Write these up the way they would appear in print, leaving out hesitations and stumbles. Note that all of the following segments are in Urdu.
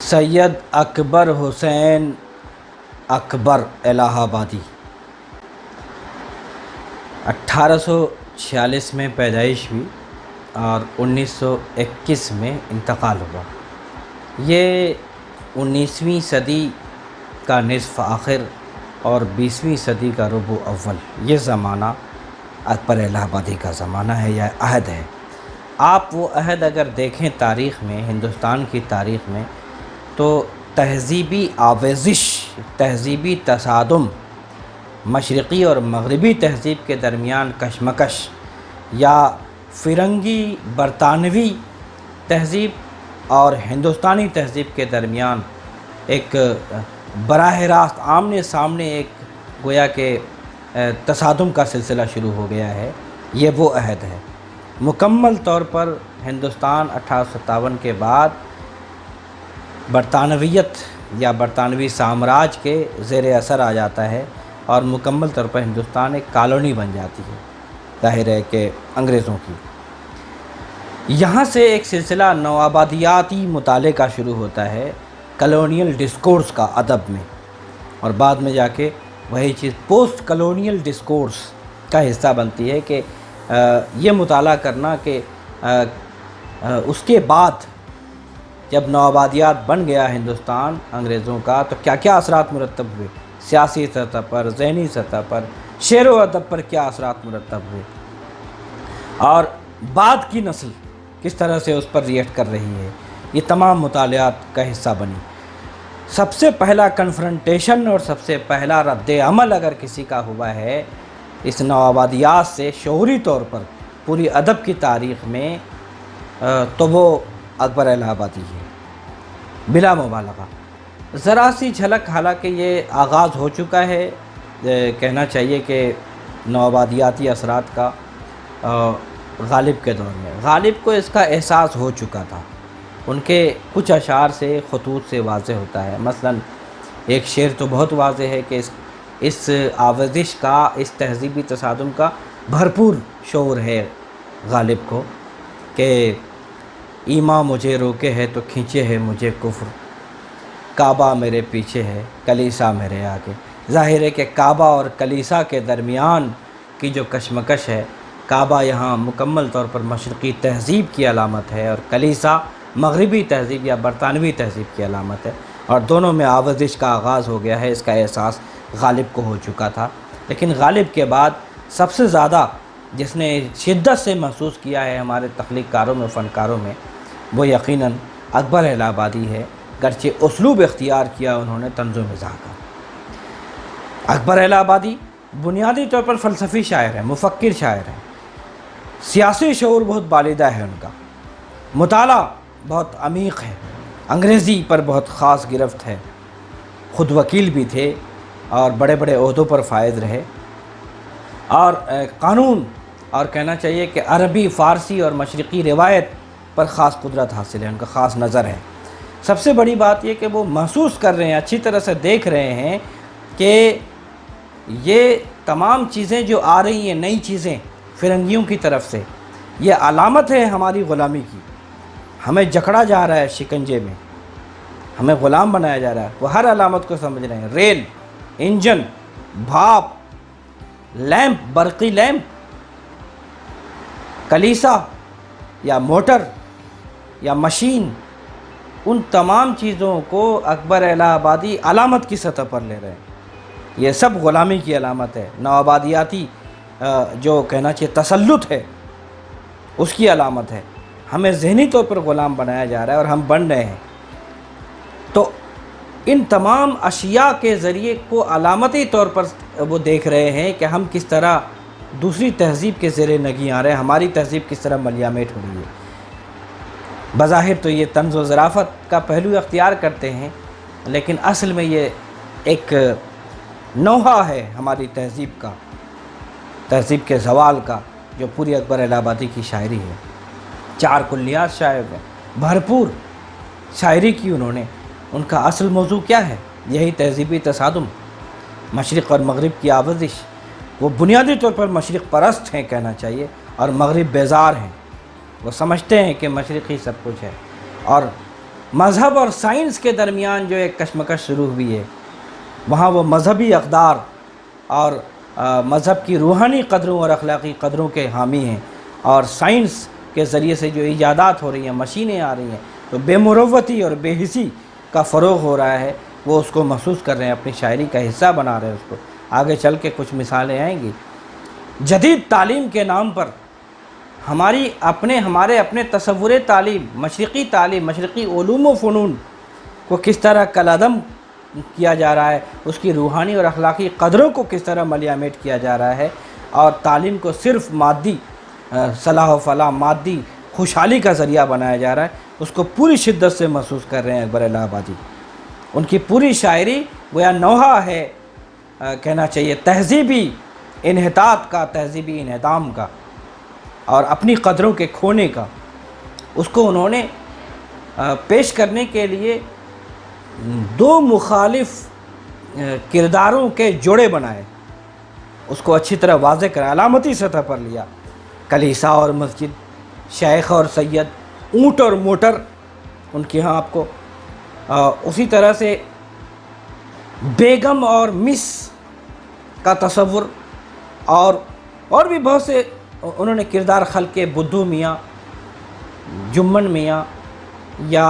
سید اکبر حسین اکبر الہ آبادی 1846 میں پیدائش ہوئی اور 1921 میں انتقال ہوا۔ یہ 19ویں صدی کا نصف آخر اور 20ویں صدی کا ربع اول یہ زمانہ اکبر الہ آبادی کا زمانہ ہے یا عہد ہے۔ آپ وہ عہد اگر دیکھیں تاریخ میں، ہندوستان کی تاریخ میں، تو تہذیبی آویزش، تہذیبی تصادم، مشرقی اور مغربی تہذیب کے درمیان کشمکش یا فرنگی برطانوی تہذیب اور ہندوستانی تہذیب کے درمیان ایک براہ راست آمنے سامنے ایک گویا کہ تصادم کا سلسلہ شروع ہو گیا ہے۔ یہ وہ عہد ہے۔ مکمل طور پر ہندوستان 1857 کے بعد برطانویت یا برطانوی سامراج کے زیر اثر آ جاتا ہے اور مکمل طور پر ہندوستان ایک کالونی بن جاتی ہے، ظاہر ہے کہ انگریزوں کی۔ یہاں سے ایک سلسلہ نوآبادیاتی مطالعے کا شروع ہوتا ہے، کالونیل ڈسکورس کا ادب میں، اور بعد میں جا کے وہی چیز پوسٹ کالونیل ڈسکورس کا حصہ بنتی ہے کہ یہ مطالعہ کرنا کہ اس کے بعد جب نوآبادیات بن گیا ہندوستان انگریزوں کا تو کیا کیا اثرات مرتب ہوئے، سیاسی سطح پر، ذہنی سطح پر، شعر و ادب پر کیا اثرات مرتب ہوئے، اور بعد کی نسل کس طرح سے اس پر ریئیکٹ کر رہی ہے، یہ تمام مطالعات کا حصہ بنی۔ سب سے پہلا کنفرنٹیشن اور سب سے پہلا رد عمل اگر کسی کا ہوا ہے اس نوآبادیات سے شعوری طور پر پوری ادب کی تاریخ میں، تو وہ اکبر الہ آبادی ہے بلا مبالغہ۔ ذرا سی جھلک، حالانکہ یہ آغاز ہو چکا ہے، کہنا چاہیے کہ نوآبادیاتی اثرات کا غالب کے دور میں، غالب کو اس کا احساس ہو چکا تھا۔ ان کے کچھ اشعار سے، خطوط سے واضح ہوتا ہے۔ مثلا ایک شعر تو بہت واضح ہے کہ اس آویزش کا، اس تہذیبی تصادم کا بھرپور شعور ہے غالب کو کہ ایمان مجھے روکے ہے تو کھینچے ہے مجھے کفر، کعبہ میرے پیچھے ہے کلیسا میرے آگے۔ ظاہر ہے کہ کعبہ اور کلیسا کے درمیان کی جو کشمکش ہے، کعبہ یہاں مکمل طور پر مشرقی تہذیب کی علامت ہے اور کلیسا مغربی تہذیب یا برطانوی تہذیب کی علامت ہے، اور دونوں میں آویزش کا آغاز ہو گیا ہے۔ اس کا احساس غالب کو ہو چکا تھا، لیکن غالب کے بعد سب سے زیادہ جس نے شدت سے محسوس کیا ہے ہمارے تخلیق کاروں میں، فنکاروں میں، وہ یقیناً اکبر الہ آبادی ہے، گرچہ اسلوب اختیار کیا انہوں نے طنز و مزاح کا۔ اکبر الہ آبادی بنیادی طور پر فلسفی شاعر ہے، مفکر شاعر ہے، سیاسی شعور بہت بالیدہ ہے ان کا، مطالعہ بہت عمیق ہے، انگریزی پر بہت خاص گرفت ہے، خود وکیل بھی تھے اور بڑے بڑے عہدوں پر فائز رہے، اور قانون اور کہنا چاہیے کہ عربی، فارسی اور مشرقی روایت پر خاص قدرت حاصل ہے، ان کا خاص نظر ہے۔ سب سے بڑی بات یہ کہ وہ محسوس کر رہے ہیں، اچھی طرح سے دیکھ رہے ہیں کہ یہ تمام چیزیں جو آ رہی ہیں، نئی چیزیں فرنگیوں کی طرف سے، یہ علامت ہے ہماری غلامی کی، ہمیں جکڑا جا رہا ہے شکنجے میں، ہمیں غلام بنایا جا رہا ہے۔ وہ ہر علامت کو سمجھ رہے ہیں، ریل، انجن، بھاپ، لیمپ، برقی لیمپ، کلیسا یا موٹر یا مشین، ان تمام چیزوں کو اکبر الہ آبادی علامت کی سطح پر لے رہے ہیں۔ یہ سب غلامی کی علامت ہے، نوآبادیاتی جو کہنا چاہیے تسلط ہے اس کی علامت ہے، ہمیں ذہنی طور پر غلام بنایا جا رہا ہے اور ہم بن رہے ہیں۔ تو ان تمام اشیاء کے ذریعے کو علامتی طور پر وہ دیکھ رہے ہیں کہ ہم کس طرح دوسری تہذیب کے زیر نگیں آ رہے ہیں، ہماری تہذیب کس طرح ملیامیٹ ہو رہی ہے۔ بظاہر تو یہ طنز و ظرافت کا پہلو اختیار کرتے ہیں، لیکن اصل میں یہ ایک نوحہ ہے ہماری تہذیب کا، تہذیب کے زوال کا، جو پوری اکبر الہ آبادی کی شاعری ہے۔ 4 کلیات شاعر ہیں، بھرپور شاعری کی انہوں نے۔ ان کا اصل موضوع کیا ہے؟ یہی تہذیبی تصادم، مشرق اور مغرب کی آویزش۔ وہ بنیادی طور پر مشرق پرست ہیں کہنا چاہیے، اور مغرب بیزار ہیں۔ وہ سمجھتے ہیں کہ مشرقی سب کچھ ہے، اور مذہب اور سائنس کے درمیان جو ایک کشمکش شروع ہوئی ہے، وہاں وہ مذہبی اقدار اور مذہب کی روحانی قدروں اور اخلاقی قدروں کے حامی ہیں، اور سائنس کے ذریعے سے جو ایجادات ہو رہی ہیں، مشینیں آ رہی ہیں، تو بے مروتی اور بے حسی کا فروغ ہو رہا ہے، وہ اس کو محسوس کر رہے ہیں، اپنی شاعری کا حصہ بنا رہے ہیں اس کو۔ آگے چل کے کچھ مثالیں آئیں گی۔ جدید تعلیم کے نام پر ہمارے اپنے تصور تعلیم، مشرقی علوم و فنون کو کس طرح کالعدم کیا جا رہا ہے، اس کی روحانی اور اخلاقی قدروں کو کس طرح ملیامٹ کیا جا رہا ہے، اور تعلیم کو صرف مادی صلاح و فلاح، مادی خوشحالی کا ذریعہ بنایا جا رہا ہے، اس کو پوری شدت سے محسوس کر رہے ہیں اکبر الہ آبادی۔ ان کی پوری شاعری گویا نوحہ ہے، کہنا چاہیے تہذیبی انحطاط کا، تہذیبی انہدام کا، اور اپنی قدروں کے کھونے کا۔ اس کو انہوں نے پیش کرنے کے لیے دو مخالف کرداروں کے جوڑے بنائے، اس کو اچھی طرح واضح کر علامتی سطح پر لیا۔ کلیسا اور مسجد، شیخ اور سید، اونٹ اور موٹر ان کے ہاں آپ کو، اسی طرح سے بیگم اور مس کا تصور، اور بھی بہت سے انہوں نے کردار خلق کے، بدھو میاں، جمن میاں، یا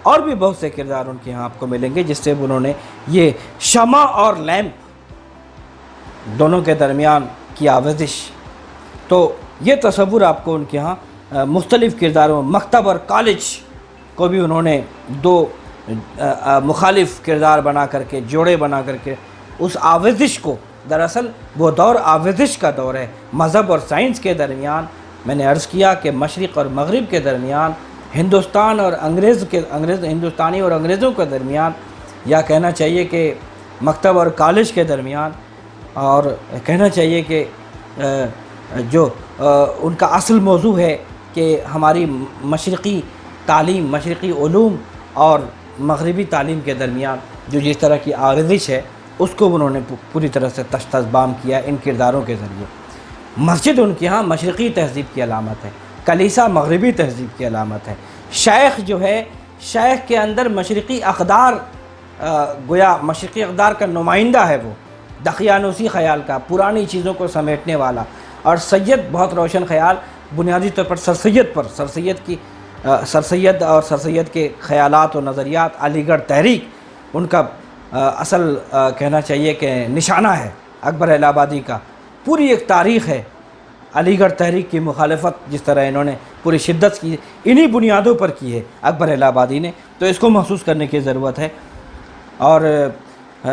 اور بھی بہت سے کردار ان کے ہاں آپ کو ملیں گے، جس سے انہوں نے یہ شمع اور لیمپ دونوں کے درمیان کی آویزش، تو یہ تصور آپ کو ان کے ہاں مختلف کرداروں، مکتب اور کالج کو بھی انہوں نے دو مخالف کردار بنا کر کے، جوڑے بنا کر کے اس آویزش کو، دراصل وہ دور آویزش کا دور ہے، مذہب اور سائنس کے درمیان۔ میں نے عرض کیا کہ مشرق اور مغرب کے درمیان، ہندوستان اور ہندوستانی اور انگریزوں کے درمیان، یا کہنا چاہیے کہ مکتب اور کالج کے درمیان، اور کہنا چاہیے کہ جو ان کا اصل موضوع ہے کہ ہماری مشرقی تعلیم، مشرقی علوم اور مغربی تعلیم کے درمیان جو جس طرح کی آویزش ہے، اس کو انہوں نے پوری طرح سے تشتزبام کیا ان کرداروں کے ذریعے۔ مسجد ان کے ہاں مشرقی تہذیب کی علامت ہے، کلیسا مغربی تہذیب کی علامت ہے، شیخ جو ہے، شیخ کے اندر مشرقی اقدار، گویا مشرقی اقدار کا نمائندہ ہے، وہ دقیانوسی خیال کا، پرانی چیزوں کو سمیٹنے والا، اور سید بہت روشن خیال، بنیادی طور پر سر سید کے خیالات و نظریات، علی گڑھ تحریک ان کا اصل کہنا چاہیے کہ نشانہ ہے اکبر الہ آبادی کا۔ پوری ایک تاریخ ہے علی گڑھ تحریک کی مخالفت، جس طرح انہوں نے پوری شدت کی، انہی بنیادوں پر کی ہے اکبر الہ آبادی نے، تو اس کو محسوس کرنے کی ضرورت ہے۔ اور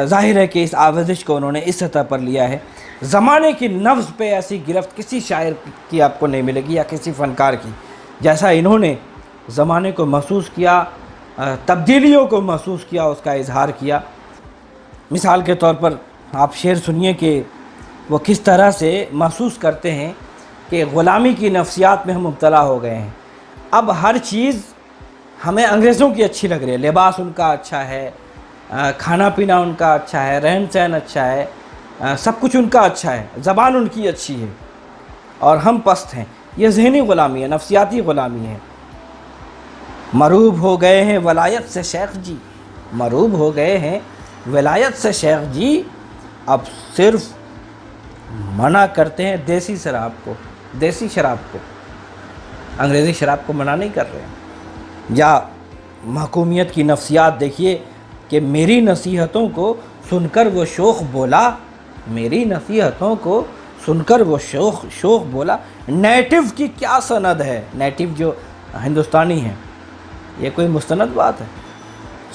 ظاہر ہے کہ اس آویزش کو انہوں نے اس سطح پر لیا ہے۔ زمانے کی نبض پہ ایسی گرفت کسی شاعر کی آپ کو نہیں ملے گی، یا کسی فنکار کی، جیسا انہوں نے زمانے کو محسوس کیا، تبدیلیوں کو محسوس کیا، اس کا اظہار کیا۔ مثال کے طور پر آپ شعر سنیے کہ وہ کس طرح سے محسوس کرتے ہیں کہ غلامی کی نفسیات میں ہم مبتلا ہو گئے ہیں، اب ہر چیز ہمیں انگریزوں کی اچھی لگ رہی ہے، لباس ان کا اچھا ہے، کھانا پینا ان کا اچھا ہے، رہن سہن اچھا ہے، سب کچھ ان کا اچھا ہے، زبان ان کی اچھی ہے، اور ہم پست ہیں۔ یہ ذہنی غلامی ہے، نفسیاتی غلامی ہے۔ مروب ہو گئے ہیں ولایت سے شیخ جی، مروب ہو گئے ہیں ولایت سے شیخ جی، اب صرف منع کرتے ہیں دیسی شراب کو، دیسی شراب کو، انگریزی شراب کو منع نہیں کر رہے ہیں۔ یا محکومیت کی نفسیات دیکھیے کہ میری نصیحتوں کو سن کر وہ شوخ بولا، میری نصیحتوں کو سن کر وہ شوخ بولا، نیٹو کی کیا سند ہے، نیٹو جو ہندوستانی ہیں، یہ کوئی مستند بات ہے؟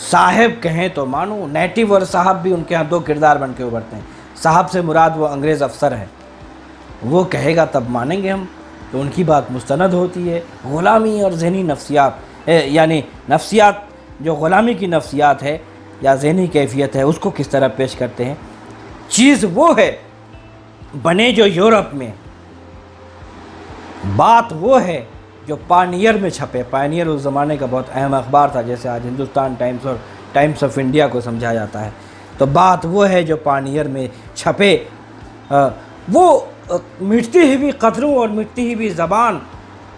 صاحب کہیں تو مانو، نیٹو اور صاحب بھی ان کے ہاں دو کردار بن کے ابھرتے ہیں۔ صاحب سے مراد وہ انگریز افسر ہے، وہ کہے گا تب مانیں گے ہم، تو ان کی بات مستند ہوتی ہے۔ غلامی اور ذہنی نفسیات، یعنی نفسیات جو غلامی کی نفسیات ہے یا ذہنی کیفیت ہے، اس کو کس طرح پیش کرتے ہیں۔ چیز وہ ہے بنے جو یورپ میں، بات وہ ہے جو پانیئر میں چھپے۔ پانیئر اس زمانے کا بہت اہم اخبار تھا، جیسے آج ہندوستان ٹائمز اور ٹائمز آف انڈیا کو سمجھا جاتا ہے، تو بات وہ ہے جو پانیئر میں چھپے۔ وہ مٹتی ہوئی قطروں اور مٹتی ہوئی زبان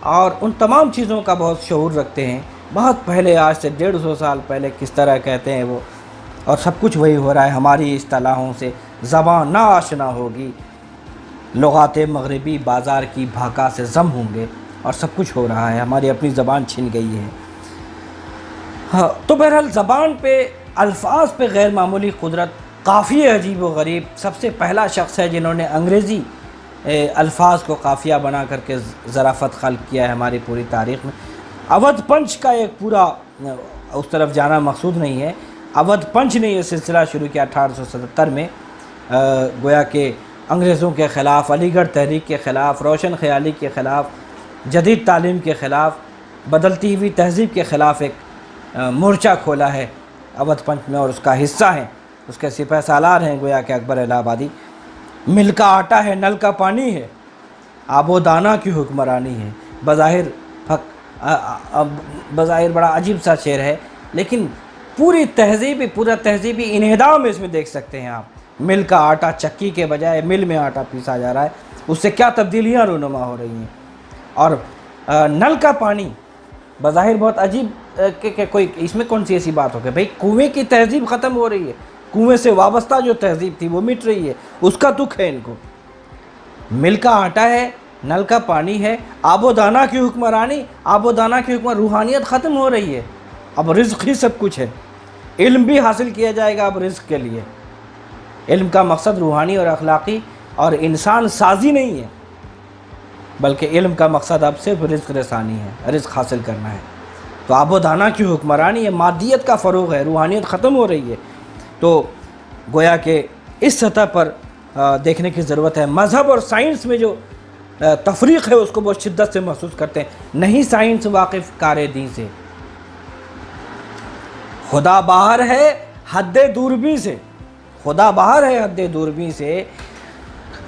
اور ان تمام چیزوں کا بہت شعور رکھتے ہیں. بہت پہلے، آج سے 150 سال پہلے کس طرح کہتے ہیں وہ، اور سب کچھ وہی ہو رہا ہے. ہماری اصطلاحوں سے زبان نہ آشنا ہوگی، لغات مغربی بازار کی بھاکا سے ضم ہوں گے، اور سب کچھ ہو رہا ہے. ہماری اپنی زبان چھن گئی ہے. ہاں، تو بہرحال زبان پہ، الفاظ پہ غیر معمولی قدرت. قافیہ عجیب و غریب سب سے پہلا شخص ہے جنہوں نے انگریزی الفاظ کو قافیہ بنا کر کے ظرافت خلق کیا ہے ہماری پوری تاریخ میں. اودھ پنچ کا ایک پورا اس طرف جانا مقصود نہیں ہے. اودھ پنچ نے یہ سلسلہ شروع کیا 1877 میں، گویا کہ انگریزوں کے خلاف، علی گڑھ تحریک کے خلاف، روشن خیالی کے خلاف، جدید تعلیم کے خلاف، بدلتی ہوئی تہذیب کے خلاف ایک مورچہ کھولا ہے اودھ پنچ میں، اور اس کا حصہ ہیں، اس کے سپہ سالار ہیں گویا کہ اکبر الہ آبادی. مل کا آٹا ہے، نل کا پانی ہے، آب و دانہ کی حکمرانی ہے. بظاہر بڑا عجیب سا شعر ہے، لیکن پورا تہذیبی انہدام اس میں دیکھ سکتے ہیں آپ. مل کا آٹا، چکی کے بجائے مل میں آٹا پیسا جا رہا ہے، اس سے کیا تبدیلیاں رونما ہو رہی ہیں. اور نل کا پانی بظاہر بہت عجیب کہ کوئی اس میں کون سی ایسی بات ہو کہ بھئی کنویں کی تہذیب ختم ہو رہی ہے، کنویں سے وابستہ جو تہذیب تھی وہ مٹ رہی ہے، اس کا دکھ ہے ان کو. مل کا آٹا ہے، نل کا پانی ہے، آب و دانہ کی حکمرانی. آب و دانہ کی روحانیت ختم ہو رہی ہے، اب رزق ہی سب کچھ ہے. علم بھی حاصل کیا جائے گا اب رزق کے لیے. علم کا مقصد روحانی اور اخلاقی اور انسان سازی نہیں ہے، بلکہ علم کا مقصد اب صرف رزق رسانی ہے، رزق حاصل کرنا ہے. تو آب و دانہ کی حکمرانی ہے، مادیت کا فروغ ہے، روحانیت ختم ہو رہی ہے. تو گویا کہ اس سطح پر دیکھنے کی ضرورت ہے. مذہب اور سائنس میں جو تفریق ہے اس کو بہت شدت سے محسوس کرتے ہیں. نہیں سائنس واقف کار دین سے، خدا باہر ہے حد دوربین سے، خدا باہر ہے حد دوربین سے.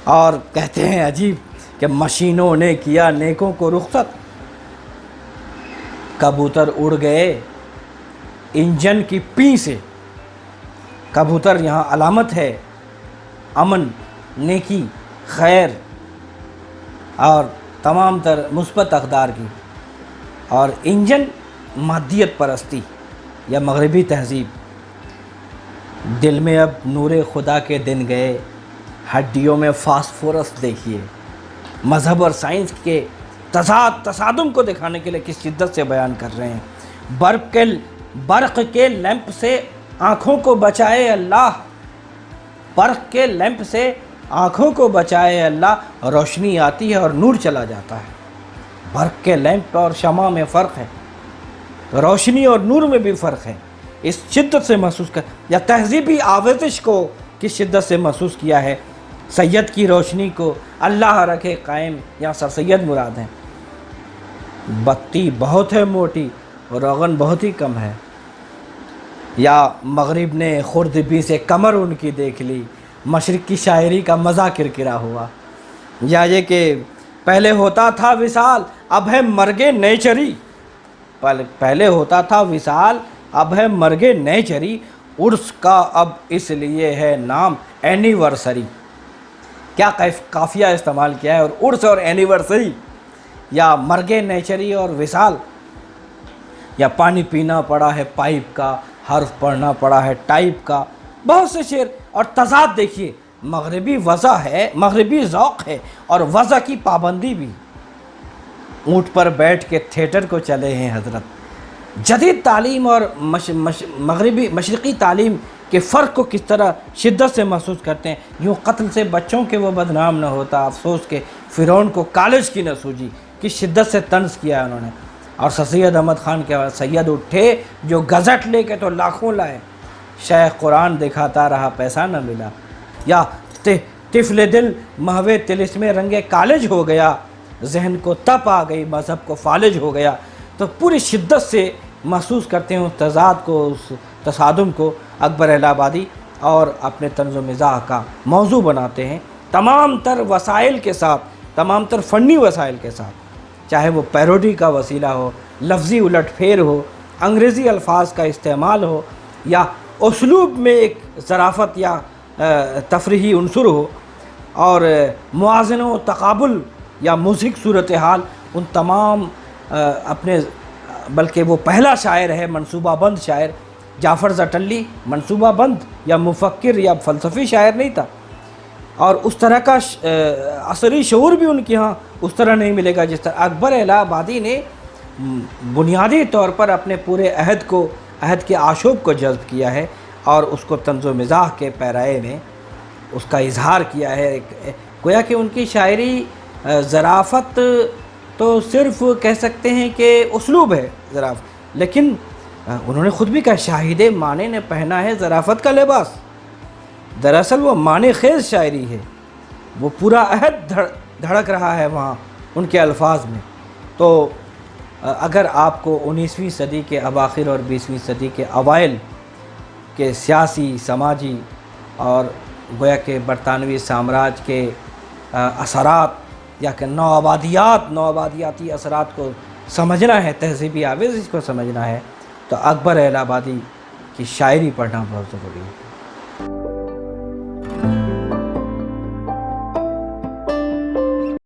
اور کہتے ہیں عجیب کہ مشینوں نے کیا نیکوں کو رخصت، کبوتر اڑ گئے انجن کی پی سے. کبوتر یہاں علامت ہے امن، نیکی، خیر اور تمام تر مثبت اقدار کی، اور انجن مادیت پرستی یا مغربی تہذیب. دل میں اب نور خدا کے دن گئے، ہڈیوں میں فاسفورس دیکھیے. مذہب اور سائنس کے تصادم کو دکھانے کے لیے کس شدت سے بیان کر رہے ہیں. برق کے لیمپ سے آنکھوں کو بچائے اللہ، برق کے لیمپ سے آنکھوں کو بچائے اللہ. روشنی آتی ہے اور نور چلا جاتا ہے. برق کے لیمپ اور شمع میں فرق ہے، روشنی اور نور میں بھی فرق ہے. اس شدت سے محسوس کر، یا تہذیبی آویزش کو کس شدت سے محسوس کیا ہے. سید کی روشنی کو اللہ رکھے قائم، یا سر سید مراد ہیں. بتی بہت ہے موٹی اور روغن بہت ہی کم ہے. یا مغرب نے خوردبی سے کمر ان کی دیکھ لی، مشرق کی شاعری کا مزہ کرکرا ہوا. یا یہ کہ پہلے ہوتا تھا وصال اب ہے مرگ نیچری، پہلے ہوتا تھا وصال اب ہے مرگ نیچری. عرس کا اب اس لیے ہے نام اینیورسری. کیا قافیہ استعمال کیا ہے، اور عرس اور اینیورسری، یا مرگ نیچری اور وصال. یا پانی پینا پڑا ہے پائپ کا، حرف پڑھنا پڑا ہے ٹائپ کا. بہت سے شعر اور تضاد دیکھیے. مغربی وضع ہے، مغربی ذوق ہے، اور وضع کی پابندی بھی. اونٹ پر بیٹھ کے تھیٹر کو چلے ہیں حضرت. جدید تعلیم اور مشرقی تعلیم کے فرق کو کس طرح شدت سے محسوس کرتے ہیں. یوں قتل سے بچوں کے وہ بدنام نہ ہوتا، افسوس کہ فرعون کو کالج کی نہ سوجی. کس شدت سے طنز کیا ہے انہوں نے. اور سید احمد خان کے بعد سید اٹھے جو گزٹ لے کے تو لاکھوں لائے، شیخ قرآن دکھاتا رہا پیسہ نہ ملا. یا طفل دل محو طلسم رنگ کالج ہو گیا، ذہن کو تپ آ گئی مذہب کو فالج ہو گیا. تو پوری شدت سے محسوس کرتے ہیں اس تضاد کو، اس تصادم کو. اکبر الہ آبادی اور اپنے طنز و مزاح کا موضوع بناتے ہیں تمام تر وسائل کے ساتھ، تمام تر فنی وسائل کے ساتھ، چاہے وہ پیروڈی کا وسیلہ ہو، لفظی الٹ پھیر ہو، انگریزی الفاظ کا استعمال ہو، یا اسلوب میں ایک ظرافت یا تفریحی عنصر ہو، اور موازنہ و تقابل یا مضحک صورتحال ان تمام اپنے، بلکہ وہ پہلا شاعر ہے منصوبہ بند شاعر، جعفر زٹلی منصوبہ بند یا مفکر یا فلسفی شاعر نہیں تھا، اور اس طرح کا عصری شعور بھی ان کے ہاں اس طرح نہیں ملے گا جس طرح اکبر الہ آبادی نے بنیادی طور پر اپنے پورے عہد کے آشوب کو جذب کیا ہے، اور اس کو طنز و مزاح کے پیرائے میں اس کا اظہار کیا ہے۔ گویا کہ ان کی شاعری ظرافت تو صرف کہہ سکتے ہیں کہ اسلوب ہے ظرافت، لیکن انہوں نے خود بھی کہا شاہد معنی نے پہنا ہے ظرافت کا لباس۔ دراصل وہ معنی خیز شاعری ہے، وہ پورا عہد دھڑک رہا ہے وہاں ان کے الفاظ میں۔ تو اگر آپ کو 19ویں صدی کے اواخر اور 20ویں صدی کے اوائل کے سیاسی، سماجی اور گویا کہ برطانوی سامراج کے اثرات یا کہ نوآبادیاتی اثرات کو سمجھنا ہے، تہذیبی آویزی کو سمجھنا ہے، تو اکبر الہ آبادی کی شاعری پڑھنا بہت ضروری ہے۔